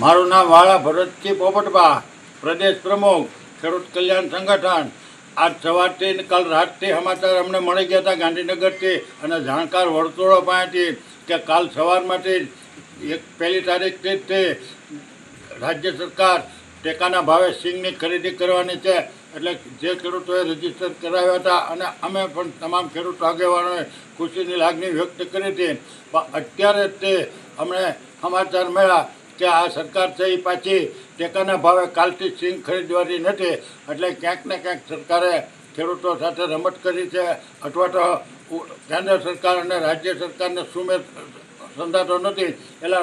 મારું નામ વાળા ભરતજી પોપટબા, પ્રદેશ પ્રમુખ ખેડૂત કલ્યાણ સંગઠન. આજ સવારથી ને કાલ રાતથી સમાચાર અમને મળી ગયા હતા ગાંધીનગરથી અને જાણકાર વર્તુળો પાસેથી કે કાલ સવારમાંથી 1 તારીખથી જ તે રાજ્ય સરકાર ટેકાના ભાવે સિંગની ખરીદી કરવાની છે. એટલે જે ખેડૂતોએ રજીસ્ટર કરાવ્યા હતા અને અમે પણ તમામ ખેડૂત આગેવાનોએ ખુશીની લાગણી વ્યક્ત કરી હતી. પણ અત્યારે તે અમને સમાચાર મળ્યા કે આ સરકાર છે એ પાછી ટેકાના ભાવે કાલથી સિંગ ખરીદવાની નથી. એટલે ક્યાંક ને ક્યાંક સરકારે ખેડૂતો સાથે રમત કરી છે, અથવા તો કેન્દ્ર સરકાર અને રાજ્ય સરકારને સુમેળ સંધાતો નથી. એટલે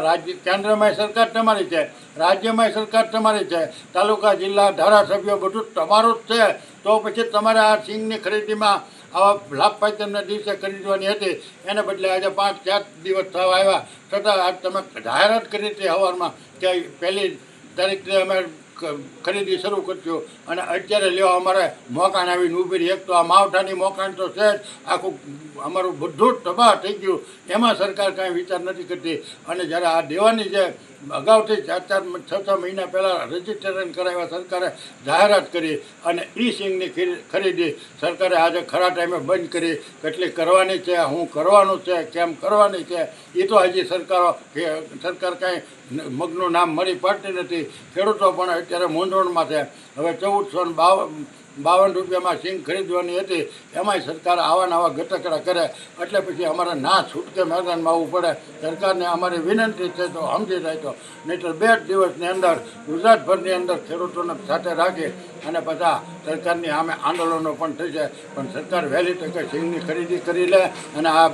કેન્દ્રમાં સરકાર તમારી છે, રાજ્યમાં સરકાર તમારી છે, તાલુકા જિલ્લા ધારાસભ્યો બધું તમારું જ છે. તો પછી તમારે આ સિંગની ખરીદીમાં આવા લાભ પાયતમના દિવસે ખરીદવાની હતી, એને બદલે આજે 5-4 દિવસ થવા આવ્યા છતાં આજ તમે જાહેરાત કરી હતી સવારમાં કે 1 તારીખથી અમે ખરીદી શરૂ કરશું અને અત્યારે લેવા અમારે મોકાણ આવીને ઊભી રહી. એક તો આ માવઠાની મોકાણ તો છે જ, આખું અમારું બધું જ તબાહ થઈ ગયું. એમાં સરકાર કાંઈ વિચાર નથી કરતી. અને જ્યારે આ દેવાની છે અગાઉથી 4-6 મહિના પહેલાં રજીસ્ટ્રેશન કરાવ્યા સરકારે જાહેરાત કરી અને ઈ સિંગની ખરીદી સરકારે આજે ખરા ટાઈમે બંધ કરી. કેટલી કરવાની છે, શું કરવાનું છે, કેમ કરવાની છે, એ તો હજી સરકાર કાંઈ મગનું નામ મળી પાડતી નથી. ખેડૂતો પણ અત્યારે મૂંઝવણમાં છે. હવે 1452 રૂપિયામાં સિંગ ખરીદવાની હતી, એમાંય સરકાર આવા નવા ગટકડા કરે એટલે પછી અમારે ના છૂટકે મેદાનમાં આવવું પડે. સરકારને અમારી વિનંતી છે તો સમજી જાય તો, નહીંતર 2 દિવસની અંદર ગુજરાતભરની અંદર ખેડૂતોને સાથે રાખી અને બધા સરકારની સામે આંદોલનો પણ થઈ જાય. પણ સરકાર વહેલી તકે સિંગની ખરીદી કરી લે અને આ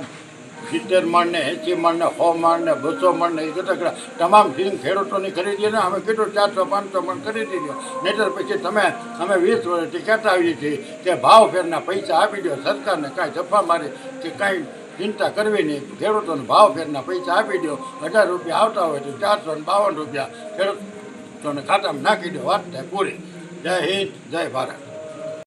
70 મણ ને 80 મણ ને 100 મણ ને 200 મણ ને એ ગટકડા તમામ સિંગ ખેડૂતોની ખરીદી ને અમે કીધું 400-500 મણ ખરીદી દો. નહીંતર પછી અમે 20 વર્ષથી કહેતા આવીએ છીએ કે ભાવ ફેરના પૈસા આપી દો. સરકારને કાંઈ જફા મારી કે કાંઈ ચિંતા કરવી નહીં, ખેડૂતોને ભાવ ફેરના પૈસા આપી દો. 1000 રૂપિયા આવતા હોય તો 452 રૂપિયા ખેડૂતોને ખાતામાં નાખી દો. વાત થાય પૂરી. જય હિન્દ, જય ભારત.